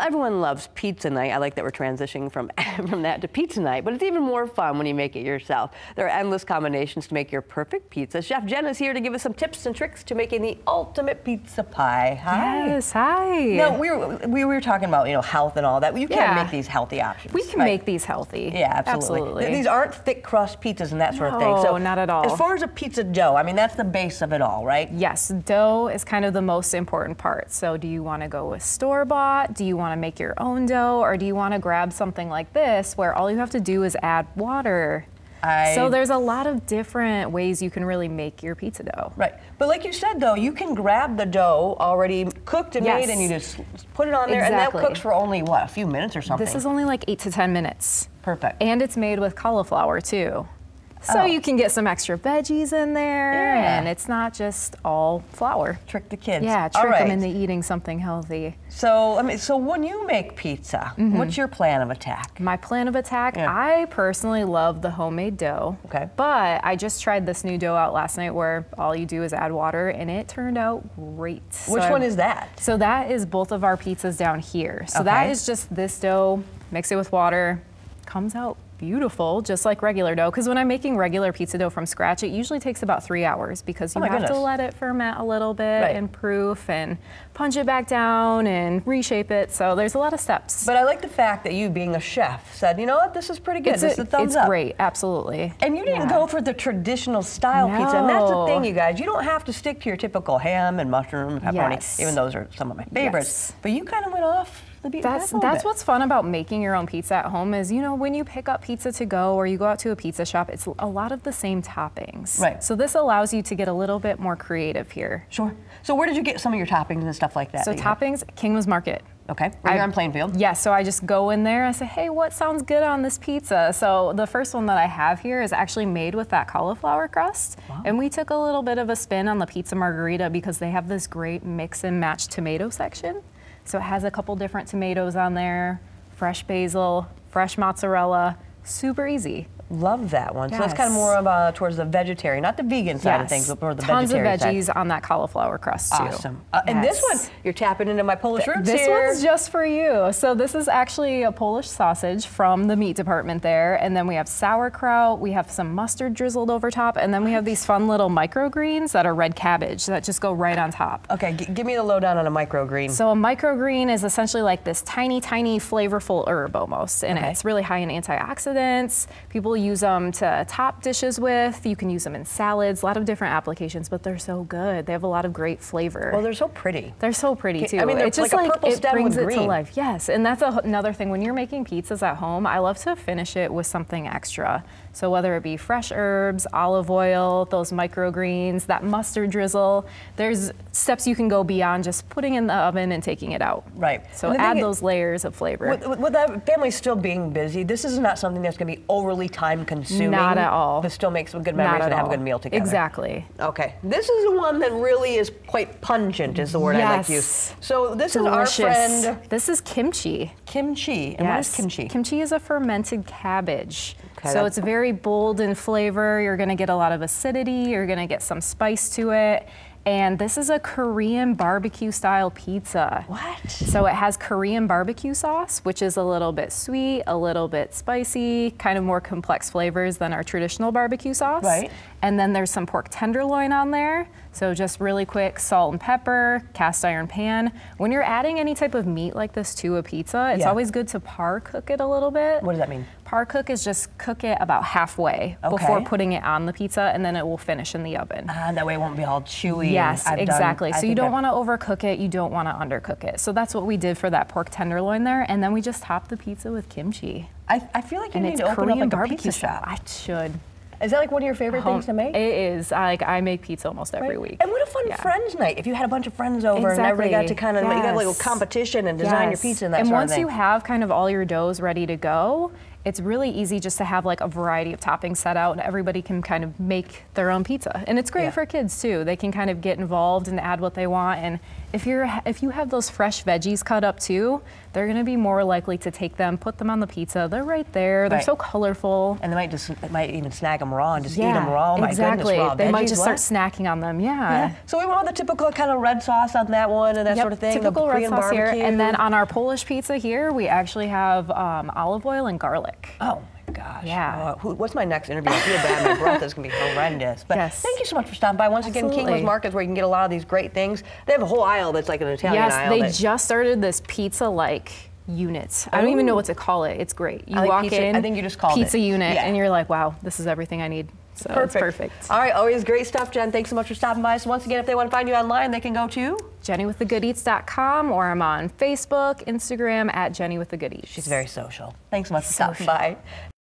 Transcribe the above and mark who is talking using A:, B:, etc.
A: everyone loves pizza night. I like that we're transitioning from that to pizza night, but it's even more fun when you make it yourself. There are endless combinations to make your perfect pizza. Chef Jen is here to give us some tips and tricks to making the ultimate pizza pie. Hi.
B: Yes, hi.
A: Now, we were talking about, health and all that. You can't make these healthy options.
B: We can make these healthy.
A: Yeah, absolutely. These aren't thick crust pizzas and that sort of thing.
B: No,
A: So
B: not at all.
A: As far as a pizza dough, I mean, that's the base of it all, right?
B: Yes, dough is kind of the most important part. So do you want to go with store-bought? Do you want to make your own dough? Or do you want to grab something like this where all you have to do is add water? So there's a lot of different ways you can really make your pizza dough.
A: Right. But like you said, though, you can grab the dough already cooked and made and you just put it on there and that cooks for only, what, a few minutes or something?
B: This is only like 8 to 10 minutes.
A: Perfect.
B: And it's made with cauliflower, too. So you can get some extra veggies in there, and it's not just all flour.
A: Trick the kids.
B: Yeah, trick them into eating something healthy.
A: So, so when you make pizza, what's your plan of attack?
B: My plan of attack, I personally love the homemade dough.
A: Okay.
B: But I just tried this new dough out last night where all you do is add water, and it turned out great.
A: Which one is that?
B: So that is both of our pizzas down here. So that is just this dough, mix it with water, comes out beautiful, just like regular dough. Because when I'm making regular pizza dough from scratch, it usually takes about 3 hours because you have to let it ferment a little bit and proof and punch it back down and reshape it. So there's a lot of steps.
A: But I like the fact that you, being a chef, said, you know what, this is pretty good. This is a thumbs up.
B: It's great, absolutely.
A: And you didn't go for the traditional style pizza. And that's the thing, you guys. You don't have to stick to your typical ham and mushroom and pepperoni, even those are some of my favorites. But you kind of went off.
B: That's what's fun about making your own pizza at home is, when you pick up pizza to go or you go out to a pizza shop, it's a lot of the same toppings. Right. So this allows you to get a little bit more creative here.
A: Sure. So where did you get some of your toppings and stuff like that?
B: So toppings, Kingman's Market.
A: Okay, right here on Plainfield.
B: Yes, so I just go in there, I say, hey, what sounds good on this pizza? So the first one that I have here is actually made with that cauliflower crust. Wow. And we took a little bit of a spin on the pizza margherita because they have this great mix and match tomato section. So it has a couple different tomatoes on there, fresh basil, fresh mozzarella, super easy.
A: Love that one. So that's kind of more of towards the vegetarian, not the vegan side of things, but more the vegetarian side.
B: Tons of veggies on that cauliflower crust too.
A: Awesome. And this one, you're tapping into my Polish roots
B: here. This one's just for you. So this is actually a Polish sausage from the meat department there. And then we have sauerkraut, we have some mustard drizzled over top, and then we have these fun little microgreens that are red cabbage that just go right on top.
A: Okay, give me the lowdown on a microgreen.
B: So a microgreen is essentially like this tiny, tiny flavorful herb almost. And it's really high in antioxidants. People use them to top dishes with. You can use them in salads, a lot of different applications, but they're so good. They have a lot of great flavor.
A: Well, they're so pretty.
B: They're so pretty too.
A: I mean, it's just like a purple stem
B: brings
A: with
B: it
A: green.
B: to life. Yes, and that's another thing. When you're making pizzas at home, I love to finish it with something extra. So whether it be fresh herbs, olive oil, those microgreens, that mustard drizzle, there's steps you can go beyond just putting in the oven and taking it out.
A: Right.
B: So add those layers of flavor.
A: With that family still being busy, this is not something that's going to be overly time consuming.
B: Not at all.
A: But still make some good memories and have a good meal together.
B: Exactly.
A: Okay. This is the one that really is quite pungent, is the word I like to use. So this is our friend.
B: This is kimchi.
A: Kimchi. And what is kimchi?
B: Kimchi is a fermented cabbage. So it's very bold in flavor. You're going to get a lot of acidity. You're going to get some spice to it. And this is a Korean barbecue style pizza.
A: What?
B: So it has Korean barbecue sauce, which is a little bit sweet, a little bit spicy, kind of more complex flavors than our traditional barbecue sauce.
A: Right.
B: And then there's some pork tenderloin on there. So just really quick, salt and pepper, cast iron pan. When you're adding any type of meat like this to a pizza, it's always good to par cook it a little bit.
A: What does that mean?
B: Par cook is just cook it about halfway before putting it on the pizza, and then it will finish in the oven.
A: That way it won't be all chewy.
B: Yes, exactly. So you don't want to overcook it, you don't want to undercook it. So that's what we did for that pork tenderloin there, and then we just topped the pizza with kimchi.
A: I feel like you need to open up like a pizza shop.
B: I should.
A: Is that like one of your favorite things to make?
B: It is. I make pizza almost every week.
A: And what a fun friends night. If you had a bunch of friends over and everybody got to kind of, you have like a competition and design your pizza and that sort of thing.
B: And once you have kind of all your doughs ready to go, it's really easy just to have like a variety of toppings set out and everybody can kind of make their own pizza. And it's great for kids too. They can kind of get involved and add what they want, and if you have those fresh veggies cut up too, they're gonna be more likely to take them, put them on the pizza. They're right there. They're so colorful.
A: And they might even snag them raw and just eat them raw. My
B: exactly.
A: goodness, raw
B: they
A: veggies,
B: might just start snacking on them. Yeah.
A: So we want the typical kind of red sauce on that one and that sort of thing.
B: Typical
A: the
B: red sauce
A: barbecue.
B: here. And then on our Polish pizza here, we actually have olive oil and garlic.
A: Oh my gosh.
B: Yeah.
A: What's my next interview? I feel bad. My breath is going to be horrendous. But thank you so much for stopping by. Once again, King's Market is where you can get a lot of these great things. They have a whole aisle that's like an Italian aisle.
B: Yes, they just started this pizza-like unit. I don't even know what to call it. It's great. You walk in,
A: I think you just called
B: pizza unit, and you're like, wow, this is everything I need. So it's perfect.
A: All right, always great stuff, Jen. Thanks so much for stopping by. So once again, if they want to find you online, they can go to
B: JennyWithTheGoodEats.com, or I'm on Facebook, Instagram at JennyWithTheGoodEats.
A: She's very social. Thanks so much for stopping by.